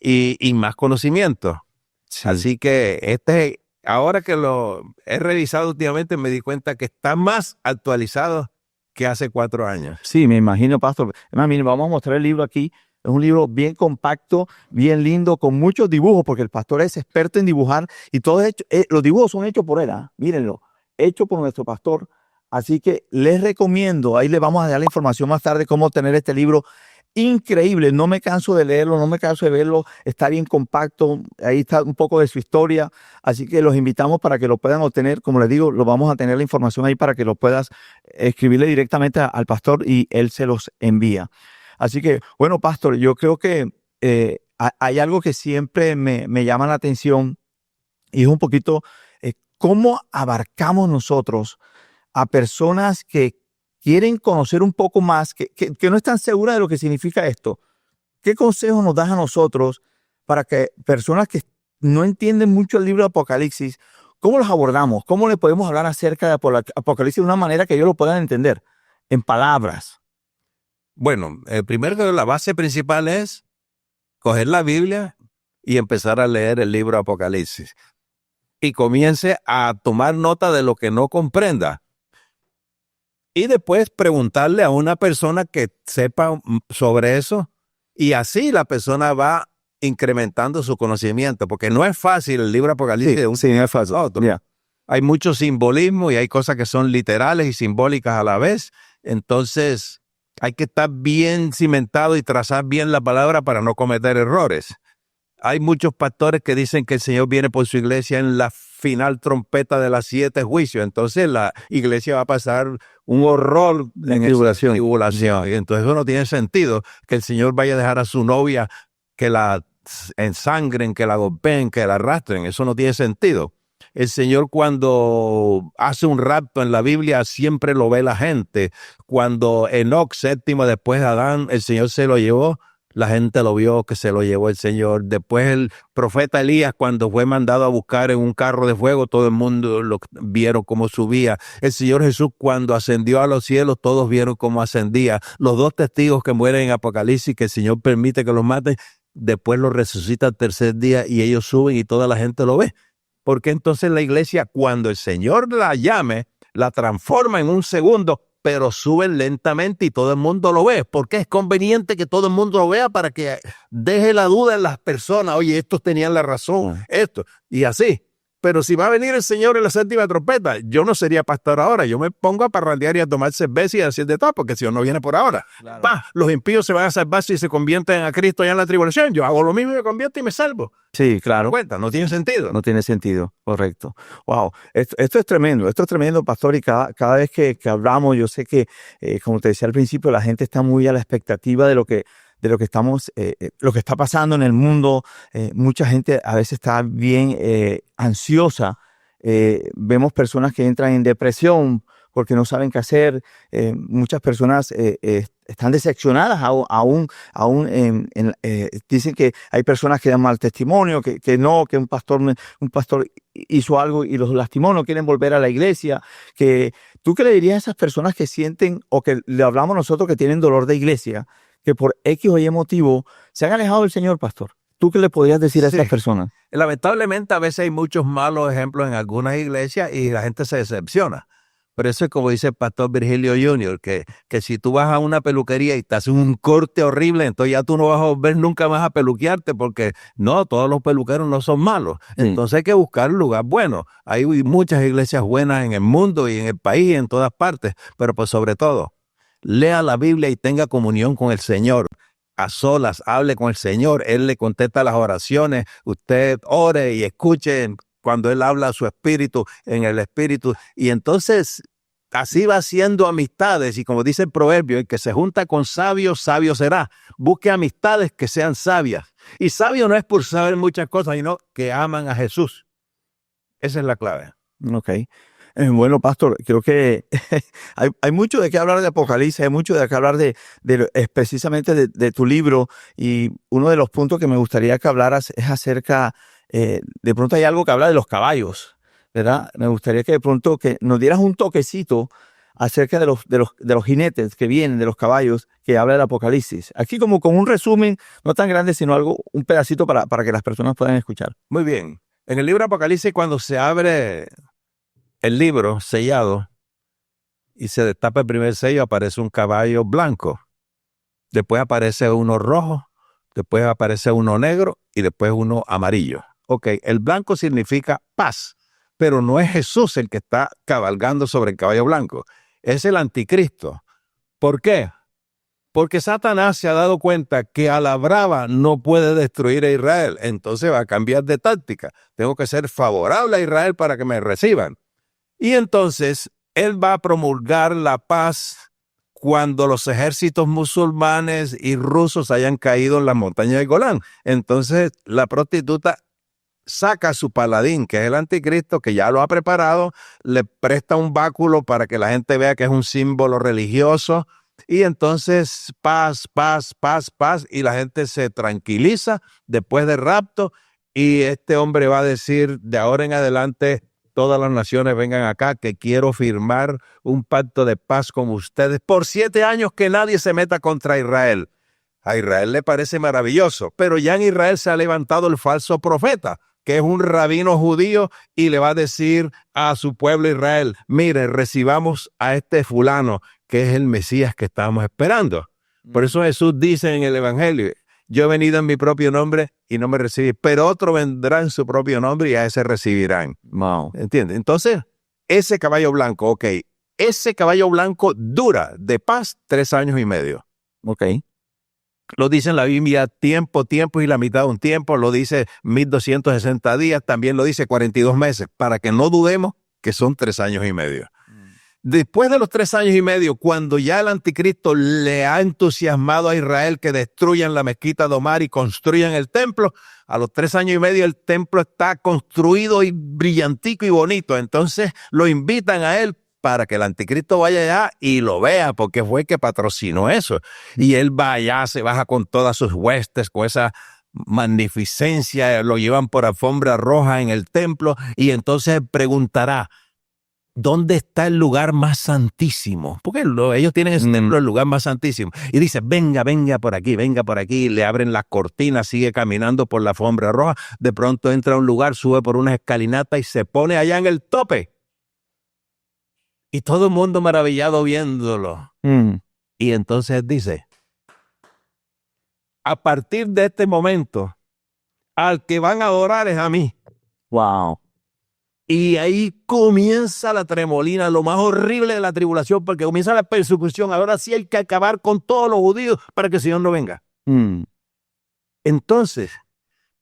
y más conocimiento. Sí. Así que ahora que lo he revisado últimamente, me di cuenta que está más actualizado que hace 4 años. Sí, me imagino, pastor. Además, mire, vamos a mostrar el libro aquí. Es un libro bien compacto, bien lindo, con muchos dibujos, porque el pastor es experto en dibujar y todo los dibujos son hechos por él, mírenlo, hechos por nuestro pastor. Así que les recomiendo, ahí les vamos a dar la información más tarde, cómo obtener este libro increíble. No me canso de leerlo, no me canso de verlo, está bien compacto, ahí está un poco de su historia. Así que los invitamos para que lo puedan obtener. Como les digo, lo vamos a tener la información ahí para que lo puedas escribirle directamente al pastor y él se los envía. Así que, bueno, pastor, yo creo que hay algo que siempre me llama la atención y es un poquito cómo abarcamos nosotros a personas que quieren conocer un poco más, que no están seguras de lo que significa esto? ¿Qué consejo nos das a nosotros para que personas que no entienden mucho el libro de Apocalipsis, cómo los abordamos? ¿Cómo le podemos hablar acerca de Apocalipsis de una manera que ellos lo puedan entender en palabras? Bueno, primero la base principal es coger la Biblia y empezar a leer el libro de Apocalipsis. Y comience a tomar nota de lo que no comprenda. Y después preguntarle a una persona que sepa sobre eso. Y así la persona va incrementando su conocimiento. Porque no es fácil el libro de Apocalipsis. Sí, no es fácil. Yeah. Hay mucho simbolismo y hay cosas que son literales y simbólicas a la vez. Entonces hay que estar bien cimentado y trazar bien la palabra para no cometer errores. Hay muchos pastores que dicen que el Señor viene por su iglesia en la final trompeta de las 7 juicios. Entonces la iglesia va a pasar un horror en tribulación. Y entonces eso no tiene sentido, que el Señor vaya a dejar a su novia que la ensangren, que la golpeen, que la arrastren. Eso no tiene sentido. El Señor cuando hace un rapto en la Biblia siempre lo ve la gente. Cuando Enoc, séptimo después de Adán, el Señor se lo llevó. La gente lo vio que se lo llevó el Señor. Después el profeta Elías, cuando fue mandado a buscar en un carro de fuego, todo el mundo lo vieron cómo subía. El Señor Jesús, cuando ascendió a los cielos, todos vieron cómo ascendía. Los 2 testigos que mueren en Apocalipsis, que el Señor permite que los maten, después los resucita al tercer día y ellos suben y toda la gente lo ve. Porque entonces la iglesia, cuando el Señor la llame, la transforma en un segundo, pero suben lentamente y todo el mundo lo ve, porque es conveniente que todo el mundo lo vea para que deje la duda en las personas. Oye, estos tenían la razón, esto, y así. Pero si va a venir el Señor en la 7ª trompeta, yo no sería pastor ahora. Yo me pongo a parrandear y a tomar cerveza y a decir de todo, porque el Señor no viene por ahora. Claro. Los impíos se van a salvar si se convierten a Cristo ya en la tribulación. Yo hago lo mismo y me convierto y me salvo. Sí, claro. No tiene sentido. No tiene sentido, correcto. Wow, esto es tremendo, pastor, y cada vez que hablamos, yo sé que, como te decía al principio, la gente está muy a la expectativa de lo que estamos, lo que está pasando en el mundo. Mucha gente a veces está bien ansiosa. Vemos personas que entran en depresión porque no saben qué hacer. Muchas personas están decepcionadas aún dicen que hay personas que dan mal testimonio, que un pastor hizo algo y los lastimó, no quieren volver a la iglesia. ¿Tú qué le dirías a esas personas que sienten, o que le hablamos nosotros, que tienen dolor de iglesia, que por X o Y motivo se han alejado del Señor, pastor? ¿Tú qué le podrías decir a esas personas? Lamentablemente a veces hay muchos malos ejemplos en algunas iglesias y la gente se decepciona. Pero eso es como dice el pastor Virgilio Jr., que si tú vas a una peluquería y te hacen un corte horrible, entonces ya tú no vas a volver nunca más a peluquearte, porque no, todos los peluqueros no son malos. Sí. Entonces hay que buscar un lugar bueno. Hay muchas iglesias buenas en el mundo y en el país y en todas partes, pero pues sobre todo, lea la Biblia y tenga comunión con el Señor. A solas, hable con el Señor. Él le contesta las oraciones. Usted ore y escuche cuando Él habla a su espíritu, en el espíritu. Y entonces así va haciendo amistades. Y como dice el proverbio, el que se junta con sabios, sabio será. Busque amistades que sean sabias. Y sabio no es por saber muchas cosas, sino que aman a Jesús. Esa es la clave. Ok. Bueno, pastor, creo que hay mucho de qué hablar de Apocalipsis, hay mucho de qué hablar precisamente de tu libro, y uno de los puntos que me gustaría que hablaras es acerca, de pronto hay algo que habla de los caballos, ¿verdad? Me gustaría que de pronto que nos dieras un toquecito acerca de los jinetes que vienen, de los caballos, que habla del Apocalipsis. Aquí como con un resumen, no tan grande, sino un pedacito para que las personas puedan escuchar. Muy bien. En el libro de Apocalipsis, cuando se abre el libro sellado y se destapa el primer sello, aparece un caballo blanco. Después aparece uno rojo, después aparece uno negro y después uno amarillo. Ok, el blanco significa paz, pero no es Jesús el que está cabalgando sobre el caballo blanco. Es el anticristo. ¿Por qué? Porque Satanás se ha dado cuenta que a la brava no puede destruir a Israel. Entonces va a cambiar de táctica. Tengo que ser favorable a Israel para que me reciban. Y entonces él va a promulgar la paz cuando los ejércitos musulmanes y rusos hayan caído en la montaña de Golán. Entonces la prostituta saca a su paladín, que es el anticristo, que ya lo ha preparado, le presta un báculo para que la gente vea que es un símbolo religioso, y entonces paz, paz, paz, paz, y la gente se tranquiliza después del rapto, y este hombre va a decir, de ahora en adelante, todas las naciones vengan acá, que quiero firmar un pacto de paz con ustedes por 7 años, que nadie se meta contra Israel. A Israel le parece maravilloso, pero ya en Israel se ha levantado el falso profeta, que es un rabino judío, y le va a decir a su pueblo Israel, mire, recibamos a este fulano, que es el Mesías que estábamos esperando. Por eso Jesús dice en el Evangelio, yo he venido en mi propio nombre y no me recibí, pero otro vendrá en su propio nombre y a ese recibirán. Wow. ¿Entiendes? Entonces, ese caballo blanco, ok, ese caballo blanco dura de paz 3 años y medio. Ok. Lo dice en la Biblia tiempo y la mitad de un tiempo, lo dice 1260 días, también lo dice 42 meses, para que no dudemos que son 3 años y medio. Después de los 3 años y medio, cuando ya el anticristo le ha entusiasmado a Israel que destruyan la mezquita de Omar y construyan el templo, a los 3 años y medio el templo está construido y brillantico y bonito. Entonces lo invitan a él para que el anticristo vaya allá y lo vea, porque fue el que patrocinó eso. Y él va allá, se baja con todas sus huestes, con esa magnificencia, lo llevan por alfombra roja en el templo, y entonces preguntará, ¿dónde está el lugar más santísimo? Porque ellos tienen ese templo, el lugar más santísimo. Y dice, venga por aquí, le abren las cortinas, sigue caminando por la alfombra roja, de pronto entra a un lugar, sube por una escalinata y se pone allá en el tope. Y todo el mundo maravillado viéndolo. Y entonces dice, a partir de este momento, al que van a adorar es a mí. Wow. Y ahí comienza la tremolina, lo más horrible de la tribulación, porque comienza la persecución. Ahora sí hay que acabar con todos los judíos para que el Señor no venga. Entonces,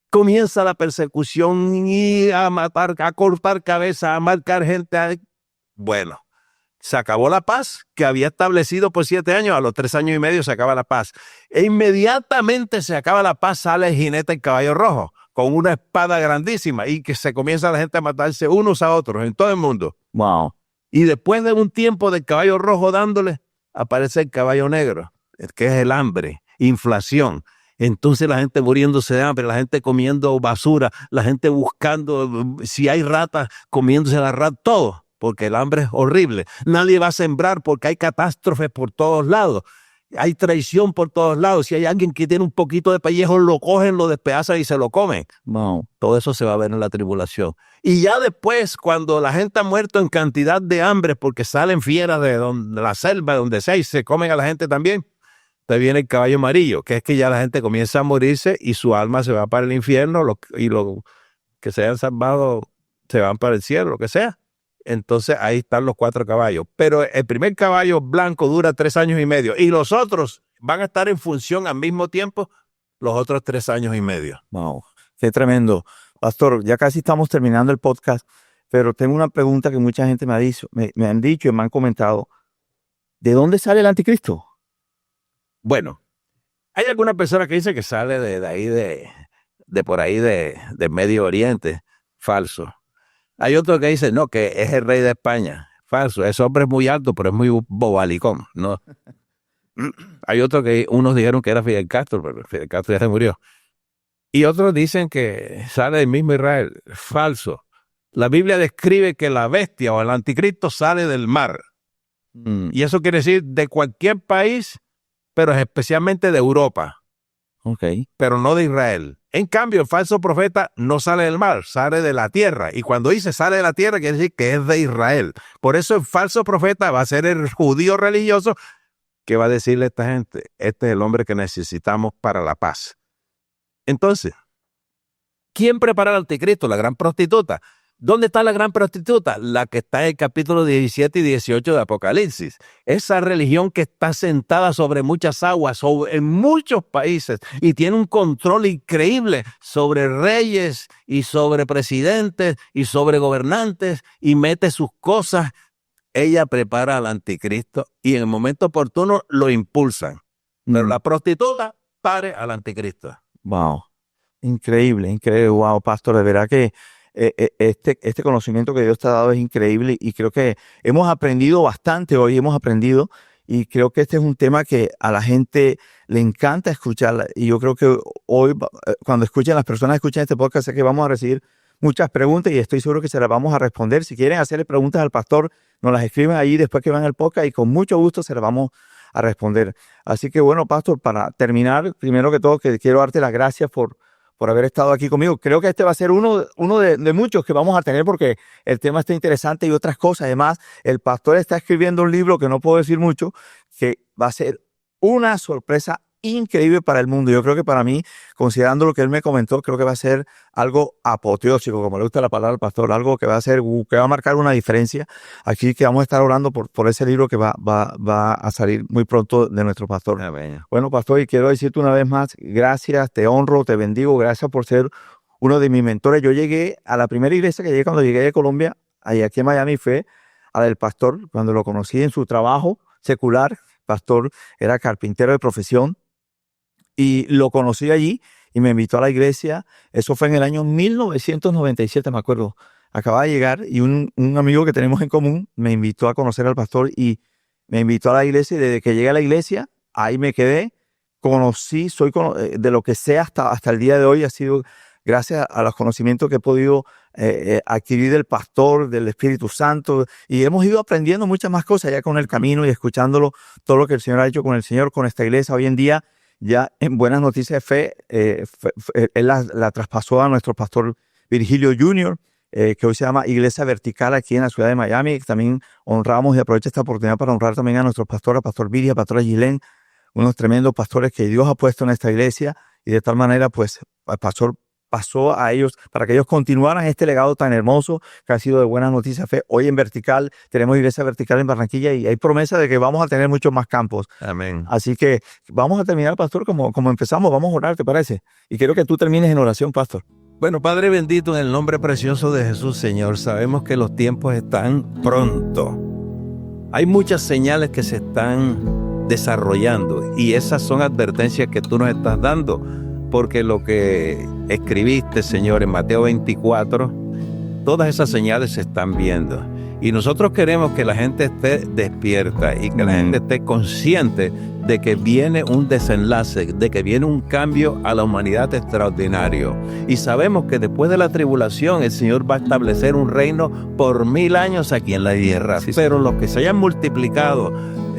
comienza la persecución y a matar, a cortar cabezas, a marcar gente. Bueno, se acabó la paz que había establecido por 7 años. A los 3 años y medio se acaba la paz. E inmediatamente se acaba la paz, sale el jinete en caballo rojo, con una espada grandísima, y que se comienza la gente a matarse unos a otros en todo el mundo. Wow. Y después de un tiempo del caballo rojo dándole, aparece el caballo negro, que es el hambre, inflación. Entonces la gente muriéndose de hambre, la gente comiendo basura, la gente buscando, si hay ratas, comiéndose las ratas, todo, porque el hambre es horrible. Nadie va a sembrar porque hay catástrofes por todos lados. Hay traición por todos lados. Si hay alguien que tiene un poquito de pellejo, lo cogen, lo despedazan y se lo comen. Wow. Todo eso se va a ver en la tribulación. Y ya después, cuando la gente ha muerto en cantidad de hambre, porque salen fieras de la selva, donde sea, y se comen a la gente también, te viene el caballo amarillo, que es que ya la gente comienza a morirse y su alma se va para el infierno, y los que se hayan salvado se van para el cielo, lo que sea. Entonces ahí están los 4 caballos. Pero el primer caballo blanco dura 3 años y medio. Y los otros van a estar en función al mismo tiempo los otros 3 años y medio. Wow. Qué tremendo. Pastor, ya casi estamos terminando el podcast, pero tengo una pregunta que mucha gente me ha dicho, me han dicho y me han comentado. ¿De dónde sale el anticristo? Bueno, hay alguna persona que dice que sale de ahí, de por ahí, de Medio Oriente. Falso. Hay otro que dice, no, que es el rey de España. Falso. Ese hombre es muy alto, pero es muy bobalicón, ¿no? Hay otro que unos dijeron que era Fidel Castro, pero Fidel Castro ya se murió. Y otros dicen que sale del mismo Israel. Falso. La Biblia describe que la bestia o el anticristo sale del mar. Y eso quiere decir de cualquier país, pero especialmente de Europa. Okay. Pero no de Israel. En cambio, el falso profeta no sale del mar, sale de la tierra. Y cuando dice sale de la tierra, quiere decir que es de Israel. Por eso el falso profeta va a ser el judío religioso que va a decirle a esta gente, este es el hombre que necesitamos para la paz. Entonces, ¿quién prepara al anticristo? La gran prostituta. ¿Dónde está la gran prostituta? La que está en el capítulo 17 y 18 de Apocalipsis. Esa religión que está sentada sobre muchas aguas, en muchos países, y tiene un control increíble sobre reyes y sobre presidentes y sobre gobernantes, y mete sus cosas. Ella prepara al anticristo y en el momento oportuno lo impulsan. Pero la prostituta pare al anticristo. Wow. Increíble, increíble. Wow, pastor, de verdad que este conocimiento que Dios te ha dado es increíble y creo que hemos aprendido bastante hoy, y creo que este es un tema que a la gente le encanta escuchar y yo creo que hoy cuando las personas escuchan este podcast sé que vamos a recibir muchas preguntas y estoy seguro que se las vamos a responder. Si quieren hacerle preguntas al pastor, nos las escriben ahí después que van al podcast y con mucho gusto se las vamos a responder. Así que bueno, pastor, para terminar, primero que todo, que quiero darte las gracias por haber estado aquí conmigo. Creo que este va a ser uno de muchos que vamos a tener porque el tema está interesante y otras cosas. Además, el pastor está escribiendo un libro que no puedo decir mucho, que va a ser una sorpresa increíble para el mundo. Yo creo que para mí, considerando lo que él me comentó, creo que va a ser algo apoteósico, como le gusta la palabra al pastor, algo que va a marcar una diferencia. Aquí que vamos a estar orando por ese libro que va a salir muy pronto de nuestro pastor. Amén. Bueno, pastor, y quiero decirte una vez más, gracias, te honro, te bendigo, gracias por ser uno de mis mentores. Yo llegué a la primera iglesia que llegué cuando llegué de Colombia, aquí en Miami, fue a la del pastor, cuando lo conocí en su trabajo secular. Pastor era carpintero de profesión y lo conocí allí y me invitó a la iglesia. Eso fue en el año 1997, me acuerdo. Acababa de llegar y un amigo que tenemos en común me invitó a conocer al pastor y me invitó a la iglesia y desde que llegué a la iglesia, ahí me quedé, conocí, de lo que sé hasta el día de hoy ha sido gracias a los conocimientos que he podido adquirir del pastor, del Espíritu Santo, y hemos ido aprendiendo muchas más cosas ya con el camino y escuchándolo, todo lo que el Señor ha hecho con el Señor, con esta iglesia. Hoy en día, ya en Buenas Noticias de Fe, él la traspasó a nuestro pastor Virgilio Jr., que hoy se llama Iglesia Vertical aquí en la ciudad de Miami. También honramos y aprovecho esta oportunidad para honrar también a nuestros pastores, a Pastor Viri, a Pastora Gilén, unos tremendos pastores que Dios ha puesto en esta iglesia, y de tal manera pues el pastor pasó a ellos para que ellos continuaran este legado tan hermoso que ha sido de Buenas Noticias de Fe. Hoy en Vertical, tenemos Iglesia Vertical en Barranquilla y hay promesa de que vamos a tener muchos más campos. Amén. Así que vamos a terminar, pastor, como empezamos. Vamos a orar, ¿te parece? Y quiero que tú termines en oración, pastor. Bueno, Padre bendito, en el nombre precioso de Jesús, Señor, sabemos que los tiempos están pronto. Hay muchas señales que se están desarrollando y esas son advertencias que tú nos estás dando, porque lo que escribiste, Señor, en Mateo 24, todas esas señales se están viendo. Y nosotros queremos que la gente esté despierta y que la gente esté consciente de que viene un desenlace, de que viene un cambio a la humanidad extraordinario. Y sabemos que después de la tribulación el Señor va a establecer un reino por 1000 años aquí en la tierra. Pero los que se hayan multiplicado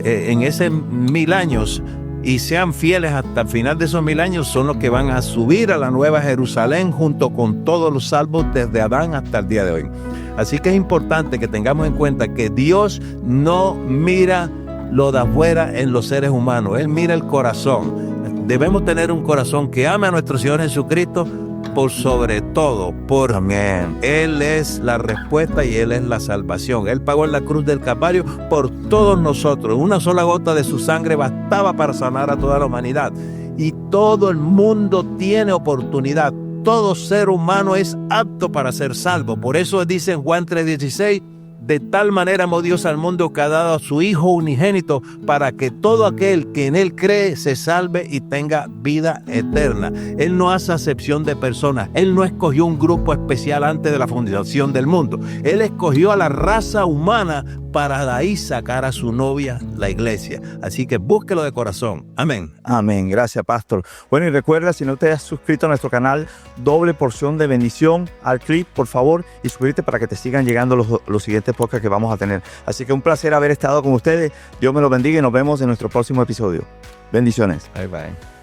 en ese 1000 años y sean fieles hasta el final de esos 1000 años son los que van a subir a la Nueva Jerusalén junto con todos los salvos desde Adán hasta el día de hoy. Así que es importante que tengamos en cuenta que Dios no mira lo de afuera en los seres humanos, Él mira el corazón. Debemos tener un corazón que ame a nuestro Señor Jesucristo por sobre todo, Amén. Él es la respuesta y Él es la salvación. Él pagó en la cruz del Calvario por todos nosotros. Una sola gota de su sangre bastaba para sanar a toda la humanidad. Y todo el mundo tiene oportunidad. Todo ser humano es apto para ser salvo. Por eso dice en Juan 3:16, de tal manera amó Dios al mundo que ha dado a su Hijo unigénito para que todo aquel que en Él cree se salve y tenga vida eterna. Él no hace acepción de personas. Él no escogió un grupo especial antes de la fundación del mundo. Él escogió a la raza humana para de ahí sacar a su novia, la iglesia. Así que búsquelo de corazón. Amén. Amén. Gracias, pastor. Bueno, y recuerda, si no te has suscrito a nuestro canal, Doble Porción de Bendición, al clic, por favor, y suscríbete para que te sigan llegando los siguientes podcasts que vamos a tener. Así que un placer haber estado con ustedes. Dios me los bendiga y nos vemos en nuestro próximo episodio. Bendiciones. Bye bye.